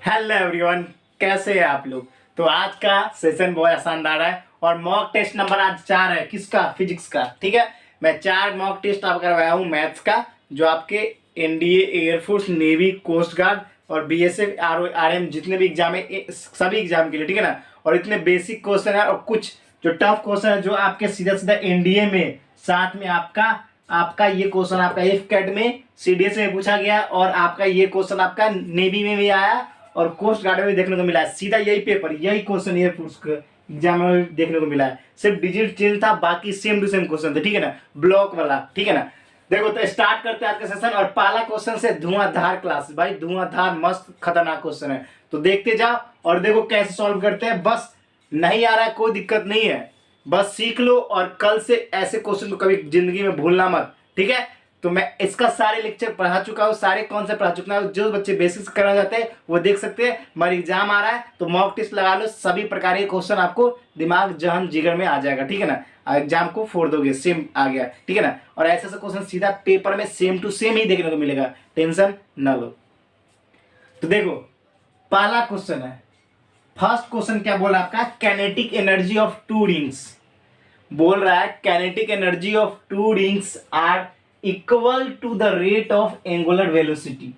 Hello everyone, कैसे हैं आप लोग। तो आज का सेशन बहुत शानदार है और मॉक टेस्ट नंबर आज 4 है। किसका? फिजिक्स का। ठीक है, मैं 4 मॉक टेस्ट आप करवाया हूँ मैथ्स का, जो आपके NDA, air force, navy, coast guard और बीएसएफ, आरएम जितने भी एग्जाम है सभी एग्जाम के लिए। ठीक है ना। और इतने बेसिक क्वेश्चन है और कुछ जो टफ क्वेश्चन है जो आपके सीधा सीधा एनडीए में, साथ में आपका आपका ये क्वेश्चन आपका एफ कैट में सीडीएस में पूछा गया और आपका ये क्वेश्चन आपका नेवी में भी आया और कोस्ट गार्ड में भी देखने को मिला है। सीधा यही पेपर, यही क्वेश्चन एयरफोर्स एग्जाम में भी देखने को मिला है। सिर्फ डिजिट चेंज था, बाकी सेम टू सेम क्वेश्चन थे। ठीक है ना, ब्लॉक वाला। ठीक है ना। देखो तो स्टार्ट करते हैं आज का सेशन और पहला क्वेश्चन से धुआंधार क्लास। भाई धुआंधार मस्त खतरनाक क्वेश्चन है, तो देखते जाओ और देखो कैसे सॉल्व करते हैं। बस नहीं आ रहा है कोई दिक्कत नहीं है, बस सीख लो और कल से ऐसे क्वेश्चन को कभी जिंदगी में भूलना मत। ठीक है, तो मैं इसका सारे लेक्चर पढ़ा चुका हूँ, सारे कॉन्सेप्ट पढ़ा चुका हूँ। जो बच्चे बेसिक्स करना चाहते हैं वो देख सकते हैं। हमारा एग्जाम आ रहा है तो मॉक टेस्ट लगा लो, सभी प्रकार के क्वेश्चन आपको दिमाग जहन जिगर में आ जाएगा। ठीक है ना, एग्जाम को फोड़ दोगे, सेम आ गया। ठीक है ना, और ऐसे ऐसे क्वेश्चन सीधा पेपर में सेम टू सेम ही देखने को मिलेगा, टेंशन न लो। तो देखो पहला क्वेश्चन है, फर्स्ट क्वेश्चन क्या बोला आपका, kinetic energy of two rings. बोल रहा है kinetic energy of two rings are equal to the rate of angular velocity.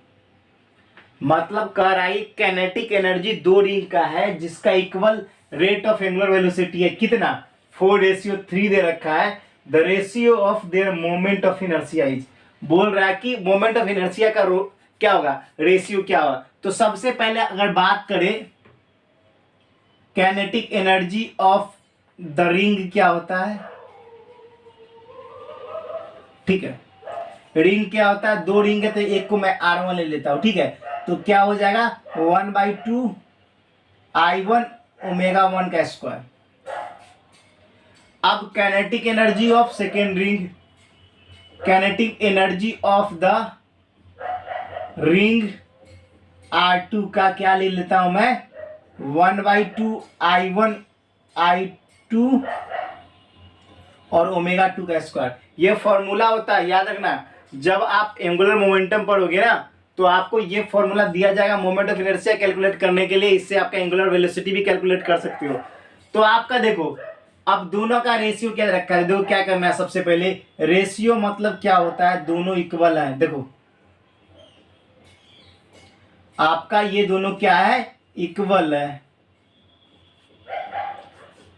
मतलब कह रहा है कैनेटिक एनर्जी दो रिंग का है जिसका equal rate of angular velocity है। कितना? 4:3 दे रखा है। The ratio of their moment of inertia is. बोल रहा है कि मोमेंट ऑफ इनर्शिया का क्या होगा, रेशियो क्या होगा। तो सबसे पहले अगर बात करें kinetic energy of the ring क्या होता है। ठीक है, रिंग क्या होता है, दो रिंग है तो एक को मैं R1 ले लेता हूं। ठीक है, तो क्या हो जाएगा 1/2 I1 ω1 का स्क्वायर। अब kinetic energy of second ring, kinetic energy of the ring R2 का क्या ले लेता हूं मैं, 1/2 I1 I2 और ω2 का स्क्वायर। ये फॉर्मूला होता है, याद रखना। जब आप एंगुलर मोमेंटम पढ़ोगे ना तो आपको ये फॉर्मूला दिया जाएगा मोमेंट ऑफ इनर्शिया कैलकुलेट करने के लिए। इससे आपका एंगुलर वेलोसिटी भी कैलकुलेट कर सकते हो। तो आपका देखो अब दोनों का रेशियो क्या रखा है। देखो क्या करना है, सबसे पहले रेशियो मतलब क्या होता है, दोनों इक्वल है। देखो आपका ये दोनों क्या है, इक्वल है।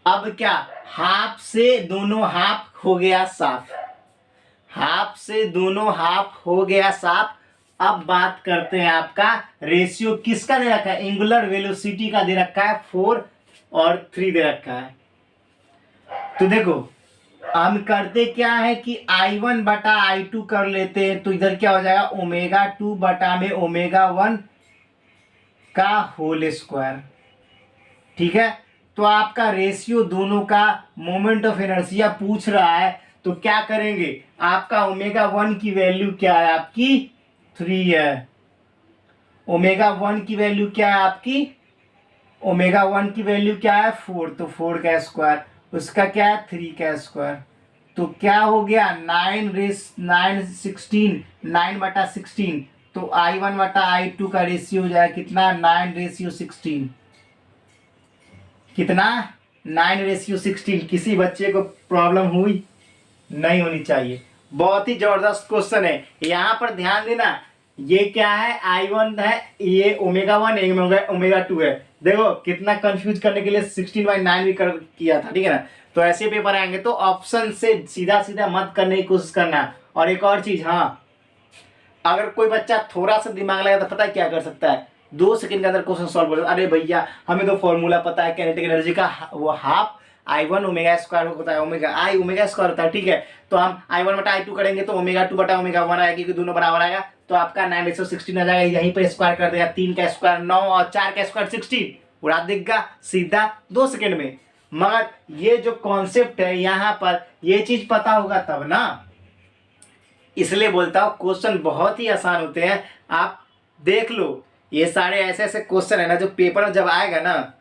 अब क्या, हाफ से दोनों हाफ हो गया साफ, हाफ से दोनों हाफ हो गया साफ। अब बात करते हैं आपका रेशियो किसका दे रखा है, एंगुलर वेलोसिटी का दे रखा है 4 और 3 दे रखा है। तो देखो हम करते क्या है कि I1 बटा I2 कर लेते हैं, तो इधर क्या हो जाएगा ω2 बटा में ω1 का होल स्क्वायर। ठीक है, तो आपका रेशियो दोनों का मोमेंट ऑफ इनर्शिया पूछ रहा है, तो क्या करेंगे, आपका ω1 की वैल्यू क्या है, आपकी 3 है। ω1 की वैल्यू क्या है आपकी, ω1 की वैल्यू क्या है 4, तो 4 का स्क्वायर, उसका क्या है 3 का स्क्वायर। तो क्या हो गया 9 बटा 16। तो I1 बटा I2 का रेशियो हो जाए कितना, 9:16। कितना, 9:16। किसी बच्चे को प्रॉब्लम हुई नहीं होनी चाहिए। बहुत ही जबरदस्त क्वेश्चन है। यहाँ पर ध्यान देना, ये क्या है I1 है, ये ω1 ω2 है। देखो कितना कंफ्यूज करने के लिए 16/9 भी किया था। ठीक है ना, तो ऐसे पेपर आएंगे तो ऑप्शन से सीधा सीधा मत करने की कोशिश करना। और एक और चीज, हाँ अगर कोई बच्चा थोड़ा सा दिमाग लगा तो पता है क्या कर सकता है, 2 सेकंड के अंदर क्वेश्चन सॉल्व कर। अरे भैया हमें तो फॉर्मूला पता है कैनेटिक एनर्जी का, वो हाफ I1 ω² होता है, ω² होता है। ठीक है, तो हम I1 बटा I2 करेंगे तो ω2 बटा ω1 आएगी, क्योंकि दोनों बराबर आएगा। तो आपका 9:16 आ जाएगा। यहीं पर स्क्वायर कर देगा, 3 का स्क्वायर 9 और 4 का स्क्वायर 16, उड़ा देगा सीधा 2 सेकंड में। मगर ये जो कॉन्सेप्ट है यहाँ पर, ये चीज पता होगा तब ना, इसलिए बोलता हूँ क्वेश्चन बहुत ही आसान होते हैं। आप देख लो ये सारे ऐसे ऐसे क्वेश्चन है ना, जो पेपर में जब आएगा ना,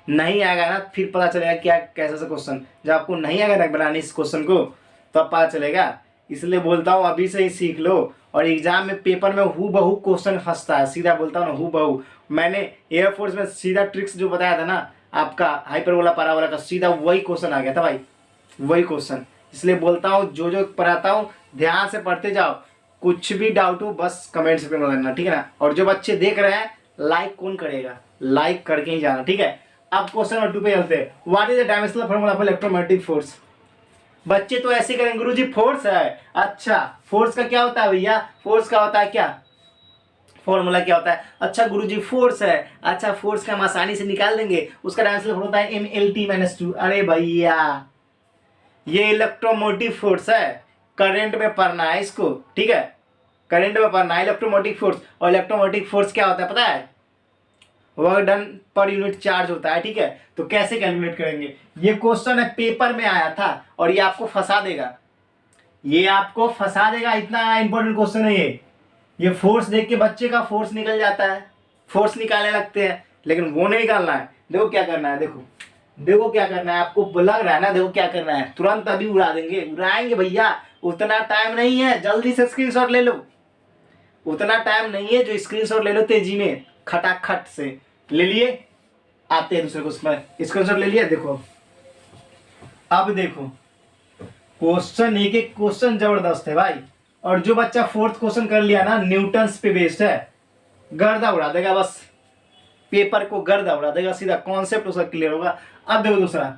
नहीं आएगा ना फिर पता चलेगा क्या कैसा सा क्वेश्चन। जब आपको नहीं आएगा ना बनाने इस क्वेश्चन को, तो अब पता चलेगा इसलिए बोलता हूँ अभी से ही सीख लो। और एग्जाम में पेपर में हूबहू क्वेश्चन फंसता है, सीधा बोलता हूँ ना हूबहू। मैंने एयरफोर्स में सीधा ट्रिक्स जो बताया था ना आपका हाइपरबोला पैराबोला का, सीधा वही क्वेश्चन आ गया था भाई, वही क्वेश्चन। इसलिए बोलता हूँ जो जो पढ़ाता हूँ ध्यान से पढ़ते जाओ, कुछ भी डाउट हो बस कमेंट्स पे करना, ठीक है ना। और जो बच्चे देख रहे हैं लाइक कौन करेगा, लाइक करके ही जाना, ठीक है। अब क्वेश्चन नंबर 2 पे चलते हैं। What is the dimensional formula for electromagnetic force. बच्चे तो ऐसे करेंगे गुरुजी फोर्स है, अच्छा फोर्स का क्या होता है भैया, फोर्स का होता है क्या, फॉर्मूला क्या होता है, अच्छा गुरुजी फोर्स है, अच्छा फोर्स का हम आसानी से निकाल देंगे, उसका डायमेंशनल होता है MLT-2। अरे भैया ये इलेक्ट्रोमोटिव फोर्स है, करंट में पढ़ना है इसको, ठीक है, करंट में पढ़ना है इलेक्ट्रोमोटिव फोर्स। और इलेक्ट्रोमोटिव फोर्स क्या होता है पता है, वर्क डन पर यूनिट चार्ज होता है, ठीक है। तो कैसे कैलकुलेट करेंगे, ये क्वेश्चन है पेपर में आया था और ये आपको फंसा देगा, ये आपको फंसा देगा, इतना इंपॉर्टेंट क्वेश्चन है ये फोर्स देख के बच्चे का फोर्स निकल जाता है, फोर्स निकालने लगते हैं, लेकिन वो नहीं निकालना है। देखो क्या करना है, देखो देखो क्या करना है, आपको लग रहा है ना, देखो क्या करना है, तुरंत अभी उड़ा देंगे, उड़ाएंगे भैया, उतना टाइम नहीं है, जल्दी से स्क्रीनशॉट ले लो, उतना टाइम नहीं है, जो स्क्रीनशॉट ले लो तेजी में खटाखट से ले लिए, आते हैं दूसरे क्वेश्चन, स्क्रीनशॉट ले लिया। देखो अब देखो क्वेश्चन, एक एक क्वेश्चन जबरदस्त है भाई। और जो बच्चा फोर्थ क्वेश्चन कर लिया ना, न्यूटन्स पे बेस्ड है, गर्दा उड़ा देगा, बस पेपर को गर्दा उड़ा देगा, सीधा कॉन्सेप्ट उसका क्लियर होगा। अब देखो दूसरा,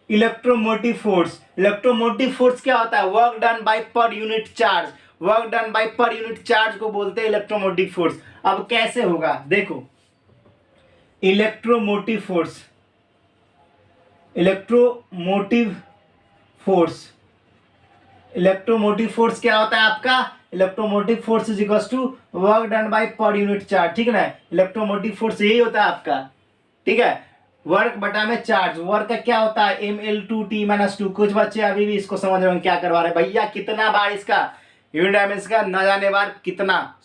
इलेक्ट्रोमोटिव फोर्स। इलेक्ट्रोमोटिव फोर्स क्या होता है, work done by per unit charge, work done by per unit charge को बोलते हैं इलेक्ट्रोमोटिव फोर्स। अब कैसे होगा देखो, electromotive force, electromotive force, electromotive force क्या होता है आपका, electromotive force is equal to work done by per unit charge, ठीक है ना। इलेक्ट्रोमोटिव फोर्स यही होता है आपका, ठीक है, वर्क बटा में चार्ज। वर्क का क्या होता है ML2T-2। कुछ बच्चे अभी भी इसको समझ रहे हैं क्या करवा रहे हैं भैया, कितना बार इसका यूनिट डायमेंशन का न जाने बार, कितना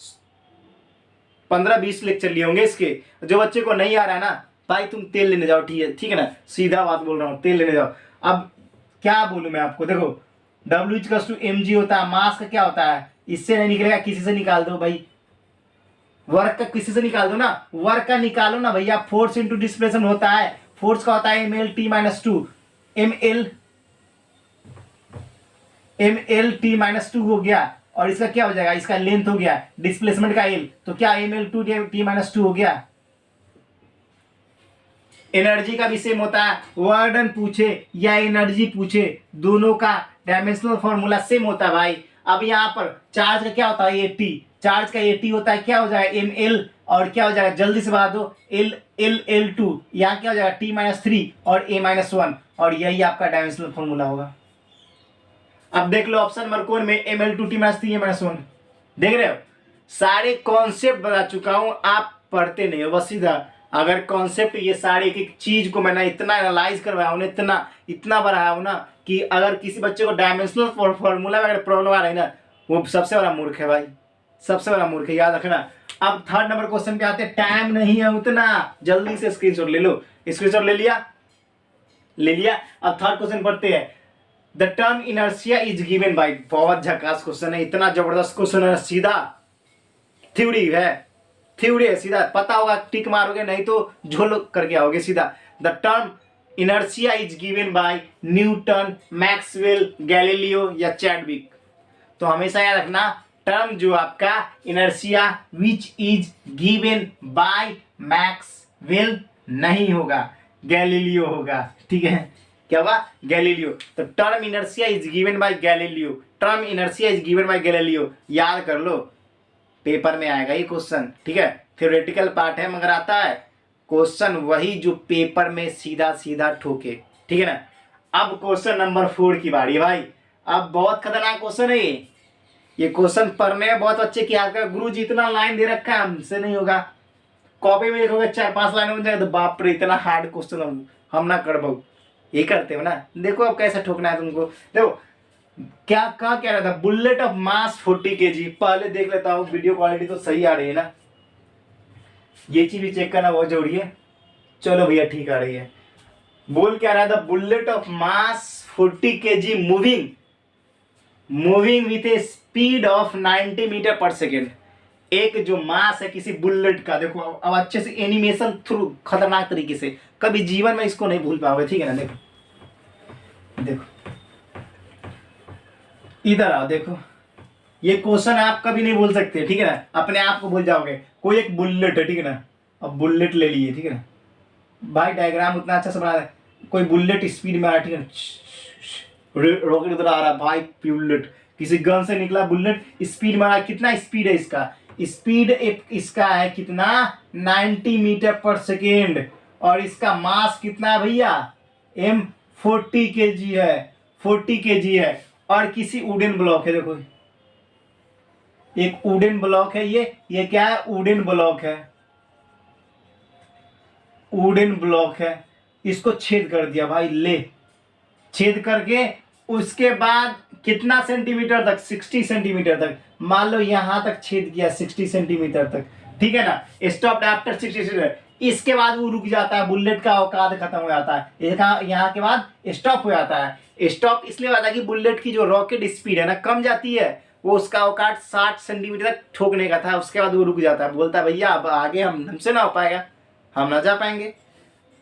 15-20 लेक्चर लिए होंगे इसके। जो बच्चे को नहीं आ रहा है ना भाई, तुम तेल लेने जाओ, ठीक है ना, सीधा बात बोल रहा हूँ, तेल लेने जाओ। अब क्या बोलूं मैं आपको, देखो W=mg होता है, मास का क्या होता है, इससे नहीं निकलेगा, किसी से निकाल दो भाई, वर्क का किसी से निकाल दो ना, वर्क का निकालो ना भैया, फोर्स इंटू डिस्प्लेसमेंट होता है, फोर्स का होता है MLT-2, MLT-2 हो गया, और इसका क्या हो जाएगा, इसका लेंथ हो गया, डिस्प्लेसमेंट का L, तो क्या ML2T-2 हो गया। एनर्जी का भी सेम होता है, वर्क डन पूछे या एनर्जी पूछे, दोनों का डायमेंशनल फॉर्मूला सेम होता है भाई। अब यहाँ पर चार्ज का क्या होता है AT, चार्ज का AT होता है, क्या हो जाएगा ML, और क्या हो जाएगा जल्दी से बता दो, L2, यहाँ क्या हो जाएगा T-3 और A-1, और यही आपका डायमेंशनल फॉर्मूला होगा। अब देख लो ऑप्शन नंबर कौन में, ML2T-3 A-1, देख रहे हो, सारे कॉन्सेप्ट बता चुका हूं, आप पढ़ते नहीं हो बस सीधा। अगर कॉन्सेप्ट ये सारे एक एक चीज को मैंने इतना एनालाइज करवाया हूं, इतना बढ़ाया हूं ना, कि अगर किसी बच्चे को डायमेंशनल फॉर्मूला में अगर प्रॉब्लम आ रही ना, वो सबसे बड़ा मूर्ख है भाई, सबसे बड़ा मूर्ख है, याद रखना। अब थर्ड नंबर क्वेश्चन पे आते हैं, टाइम नहीं है उतना, जल्दी से स्क्रीनशॉट ले लो, स्क्रीनशॉट ले लिया। अब थर्ड क्वेश्चन पढ़ते हैं, the term inertia is given by, बहुत झकास क्वेश्चन है, इतना जबरदस्त क्वेश्चन है, सीधा थ्योरी है, सीधा पता होगा टिक मारोगे, नहीं तो झोल करके आओगे सीधा। The term inertia is given by Newton, Maxwell, Galileo या चैडविक। तो हमेशा याद रखना, टर्म जो आपका inertia which is given by Maxwell नहीं होगा, गैलीलियो होगा, ठीक है, क्या होगा, गैलीलियो। तो term inertia is given by Galileo, term inertia is given by Galileo, याद कर लो, पेपर में आएगा ये क्वेश्चन, ठीक है, थ्योरेटिकल पार्ट है मगर आता है क्वेश्चन वही जो पेपर में सीधा सीधा ठोके, ठीक है ना। अब क्वेश्चन नंबर 4 की बारी है भाई, अब बहुत खतरनाक क्वेश्चन है ये क्वेश्चन पढ़ने में बहुत अच्छे की याद कर, गुरु जी इतना लाइन दे रखा है, हमसे नहीं होगा, कॉपी में लिखोगे 4-5 लाइन हो जाए तो बाप रे इतना हार्ड क्वेश्चन हम ना कर पाऊ, ये करते हो ना। देखो अब कैसे ठोकना है तुमको, देखो क्या कह रहा था, बुलेट ऑफ मास 40 kg, पहले देख लेता हूँ वीडियो क्वालिटी तो सही आ रही है ना, ये चीज भी चेक करना बहुत जरूरी है। चलो भैया ठीक आ रही है। बोल क्या रहा था, bullet of mass 40 kg moving moving with a speed of 90 metre per second. एक जो मास है किसी बुलेट का, देखो अब अच्छे से एनिमेशन थ्रू खतरनाक तरीके से, कभी जीवन में इसको नहीं भूल पाओगे, ठीक है ना। देखो देखो इधर आओ, देखो ये क्वेश्चन आप कभी नहीं बोल सकते, ठीक है ना, अपने आप को भूल जाओगे। कोई एक बुलेट है, ठीक है ना, अब बुलेट ले लिए, ठीक है ना भाई, डायग्राम उतना अच्छा से बना है, कोई बुलेट स्पीड में आ रहा, ठीक है, रॉकेट उधर आ रहा भाई, बुलेट किसी गन से निकला बुलेट स्पीड में आ रहा, कितना स्पीड है इसका, स्पीड इसका है कितना 90 मीटर पर सेकेंड, और इसका मास कितना है भैया m 40 kg है, 40 kg है, और किसी वुडन ब्लॉक है, देखो एक वुडन ब्लॉक है, ये क्या है, वुडन ब्लॉक है, वुडन ब्लॉक है, इसको छेद कर दिया भाई, ले छेद करके उसके बाद कितना सेंटीमीटर तक, 60 सेंटीमीटर तक, मान लो यहां तक छेद किया 60 सेंटीमीटर तक, ठीक है ना, स्टॉप आफ्टर 60 सेंटीमीटर, इसके बाद वो रुक जाता है, बुलेट का औकात खत्म हो जाता है, यहाँ के बाद स्टॉप हो जाता है। स्टॉप इसलिए होता है कि बुलेट की जो रॉकेट स्पीड है ना कम जाती है, वो उसका औकात 60 सेंटीमीटर तक ठोकने का था, उसके बाद वो रुक जाता है, बोलता है भैया अब आगे हमसे ना हो पाएगा, हम ना जा पाएंगे।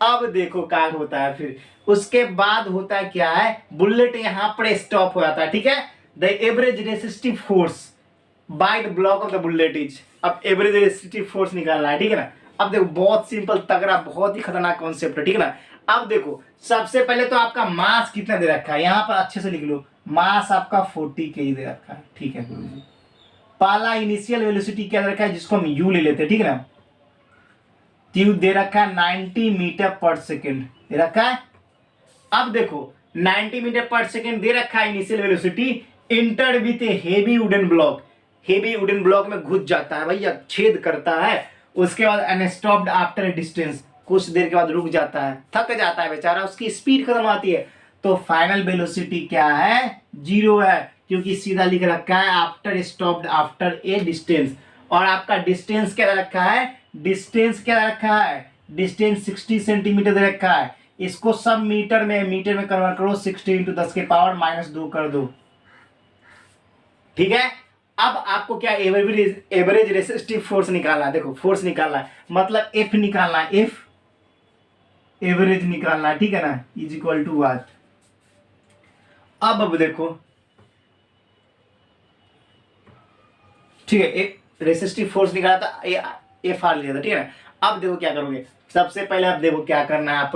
अब देखो क्या होता है फिर, उसके बाद होता है क्या है, बुलेट यहां पर स्टॉप हो जाता है, ठीक है। The average resistive force by the block of the bullet is, अब एवरेज रेसिस्टिव फोर्स निकालना है, ठीक है ना। अब देखो बहुत सिंपल तगड़ा, बहुत ही खतरनाक कॉन्सेप्ट है, ठीक है ना। अब देखो सबसे पहले तो आपका मास कितना दे रखा है, यहां पर अच्छे से लिख लो, मास आपका 40 kg दे रखा है, ठीक है गुरुजी। पहला इनिशियल वेलोसिटी क्या दे रखा है, जिसको हम यू ले लेते हैं, ठीक है ना, ट्यूब दे रखा है 90 मीटर पर सेकेंड दे रखा है। अब देखो 90 मीटर पर सेकेंड दे रखा है initial velocity, inter with A heavy wooden block, heavy wooden block में घुस जाता है भैया, छेद करता है, उसके बाद अनस्टॉप्ड आफ्टर ए डिस्टेंस, कुछ देर के बाद रुक जाता है, थक जाता है बेचारा, उसकी स्पीड खत्म आती है, तो फाइनल वेलोसिटी क्या है, 0 है, क्योंकि सीधा लिख रखा है after stopped after a distance. और आपका डिस्टेंस क्या रखा है, डिस्टेंस क्या रखा है, डिस्टेंस 60 सेंटीमीटर दे रखा है, इसको सब मीटर में कन्वर्ट करो, 60 इंटू 10 के पावर -2 कर दो, ठीक है। अब आपको क्या एवरेज रेसिस्टिव फोर्स निकालना है, देखो फोर्स निकालना है मतलब एफ निकालना है, एफ एवरेज निकालना है, ठीक है ना, इज इक्वल टू व्हाट। अब देखो ठीक है, एक रेसिस्टिव फोर्स निकाला था, एफ आर लिया था, ठीक है ना। अब देखो क्या करोगे, सबसे पहले अब देखो क्या करना है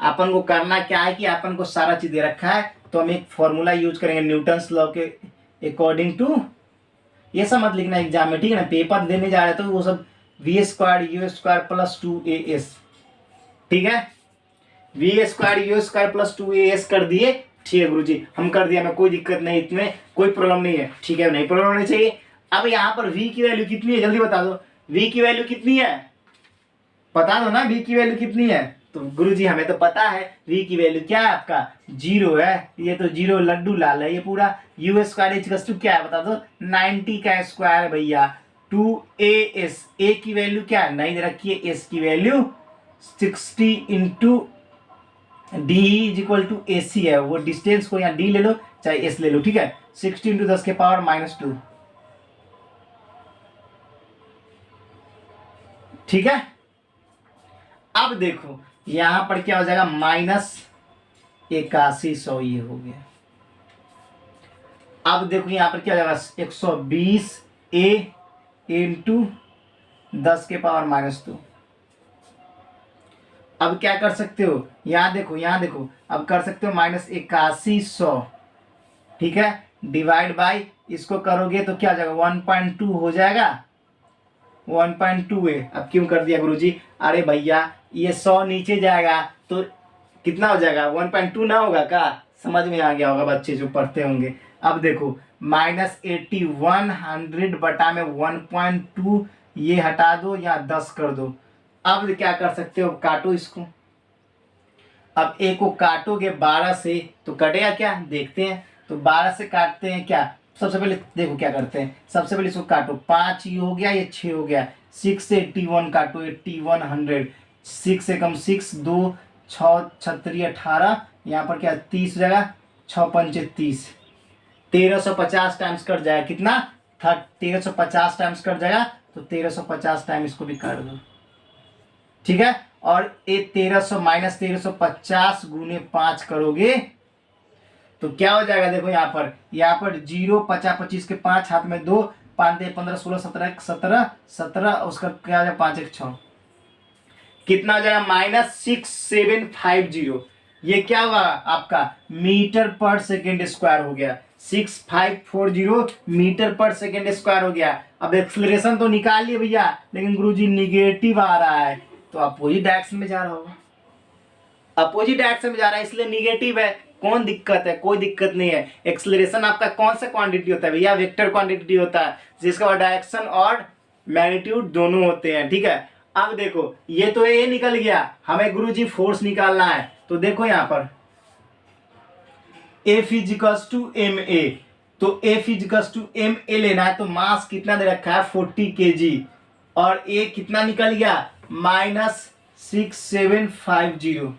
अपन को करना क्या है कि अपन को सारा चीज दे रखा है, तो हम एक फॉर्मूला यूज करेंगे न्यूटन्स लॉ के अकॉर्डिंग टू, ये सब मत लिखना एग्जाम में, ठीक है ना, पेपर देने जा रहे हैं तो वो सब v² u² प्लस 2as, ठीक है, v² u² प्लस 2as कर दिए, ठीक है गुरुजी, हम कर दिया, मैं कोई दिक्कत नहीं, इसमें कोई प्रॉब्लम नहीं है, ठीक है, नहीं प्रॉब्लम नहीं चाहिए। अब यहाँ पर v की वैल्यू कितनी है, जल्दी बता दो, v की वैल्यू कितनी है, बता दो ना, v की वैल्यू कितनी है, तो गुरुजी हमें तो पता है v की वैल्यू क्या है आपका 0 है, ये तो 0 लड्डू लाल है, ये पूरा u² क्या है बता दो, 90 का स्क्वायर भैया, 2as, a की वैल्यू क्या है नहीं दे रखी है, s की value 60 into d is equal to ac है, वो डिस्टेंस को यहाँ d ले लो चाहे s ले लो, ठीक है, 60 इंटू 10 के पावर -2, ठीक है। अब देखो यहां पर क्या हो जाएगा, -8100 ये हो गया। अब देखो यहां पर क्या हो जाएगा, 120 a इंटू 10 के पावर -2। अब क्या कर सकते हो, यहां देखो अब कर सकते हो -8100, ठीक है, डिवाइड बाय, इसको करोगे तो क्या हो जाएगा 1.2 हो जाएगा, 1.2 है। अब क्यों कर दिया गुरुजी, अरे भैया ये 100 नीचे जाएगा तो कितना हो जाएगा, 1.2 ना होगा का, समझ में आ गया होगा बच्चे जो पढ़ते होंगे। अब देखो -80 100 बटा में 1.2, ये हटा दो या 10 कर दो। अब क्या कर सकते हो, काटो इसको, अब एक को काटोगे 12 से तो कटेगा क्या, देखते हैं, तो 12 से काटते हैं क्या, सबसे पहले देखो क्या करते हैं, सबसे पहले इसको काटो, 5 ये हो गया, ये 6 हो गया, 6 से 81 काटो, 81 100, 6 से कम 6, 2 6 6 18, यहाँ पर क्या 30 हो जाएगा, 6 5 30, 1350 टाइम्स कट जाएगा, कितना था 1350 टाइम्स कट जाएगा, तो 1350 टाइम इसको भी काट दो, ठीक है। और ये 1300 माइनस 1350 गुने 5 करोगे तो क्या हो जाएगा, देखो यहाँ पर 0 50 25 के 5 हाथ में 2 5 15 16 17 17 17 उसका क्या हो जाएगा 5 1 6 कितना हो जाएगा -6750। ये क्या हुआ आपका मीटर पर सेकेंड स्क्वायर हो गया, 6540 मीटर पर सेकेंड स्क्वायर हो गया। अब एक्सेलरेशन तो निकाल लिए भैया, लेकिन गुरुजी निगेटिव आ रहा है, तो अपोजिट डायरेक्शन में जा रहा होगा, अपोजिट डायरेक्शन में जा रहा है इसलिए निगेटिव है। कौन दिक्कत है, कोई दिक्कत नहीं है। एक्सेलरेशन आपका कौन सा क्वांटिटी होता है भैया, वेक्टर क्वांटिटी होता है, जिसका डायरेक्शन और मैग्नीट्यूड दोनों होते हैं, ठीक है। अब देखो ये तो ये निकल गया, हमें गुरुजी फोर्स निकालना है, तो देखो यहाँ पर F equals to m a, तो F equals to m a लेना है, तो मास कितना दे रखा है 40 kg, और A कितना निकल गया -6750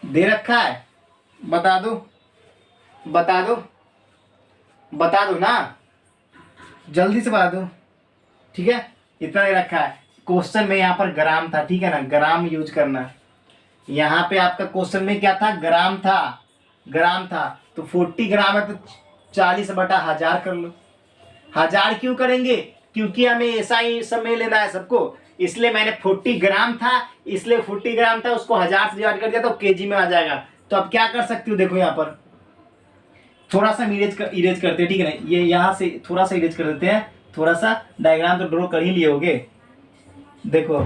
दे रखा है। बता दो बता दो बता दो ना, जल्दी से बता दो, ठीक है। इतना दे रखा है, क्वेश्चन में यहाँ पर ग्राम था, ठीक है ना, ग्राम यूज करना। यहाँ पे आपका क्वेश्चन में क्या था, ग्राम था, तो 40 ग्राम है तो 40/1000 कर लो। 1000 क्यों करेंगे, क्योंकि हमें ऐसा ही समय लेना है सबको, इसलिए मैंने 40 ग्राम था, इसलिए 40 ग्राम था उसको 1000 से डिवाइड कर दिया तो केजी में आ जाएगा। तो अब क्या कर सकती हो, देखो यहाँ पर थोड़ा सा इरेज करते हैं, ठीक है ना, ये यहाँ से थोड़ा सा इरेज कर देते हैं, थोड़ा सा डायग्राम तो ड्रॉ कर ही लिए होगे। देखो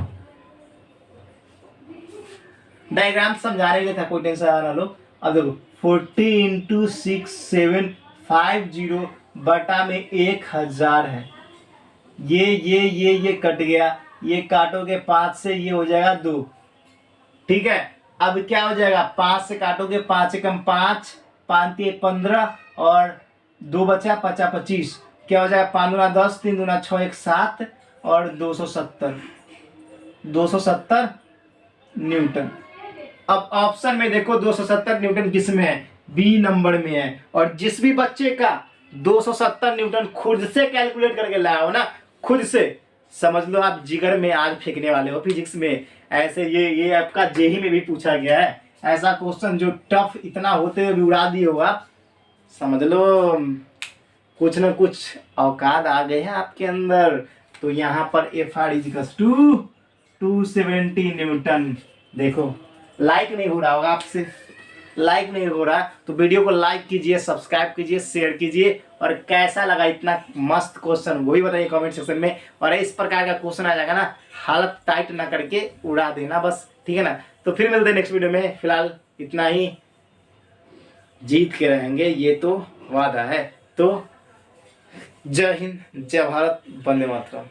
डायग्राम समझा रहे था, कोई टेंशन ना लो। अब देखो 40 × 6750 बटा में 1000 है, ये कट गया, ये काटोगे 5 से, ये हो जाएगा 2, ठीक है। अब क्या हो जाएगा, 5 से काटोगे 5 एकम 5 5 3 15 और 2 बचा 5 25, क्या हो जाएगा 5 दूना 10 3 दूना 6 1 7 और 270 न्यूटन। अब ऑप्शन में देखो 270 न्यूटन किस में है, बी नंबर में है। और जिस भी बच्चे का 270 न्यूटन खुद से कैलकुलेट करके लाया हो ना, खुद से, समझ लो आप जिगर में आग फेंकने वाले हो फिजिक्स में। ऐसे ये आपका जेई में भी पूछा गया है ऐसा क्वेश्चन, जो टफ इतना होते हुए भी उड़ा दिए हो आप, समझ लो कुछ न कुछ औकात आ गए हैं आपके अंदर। तो यहाँ पर Fr = 270 न्यूटन। देखो लाइक नहीं हो रहा होगा आपसे, लाइक नहीं हो रहा, तो वीडियो को लाइक कीजिए, सब्सक्राइब कीजिए, शेयर कीजिए, और कैसा लगा इतना मस्त क्वेश्चन वो भी बताइए कमेंट सेक्शन में। और इस प्रकार का क्वेश्चन आ जाएगा ना, हालत टाइट ना करके उड़ा देना बस, ठीक है ना। तो फिर मिलते हैं नेक्स्ट वीडियो में, फिलहाल इतना ही, जीत के रहेंगे ये तो वादा है। तो जय हिंद, जय भारत, वंदे मातरम।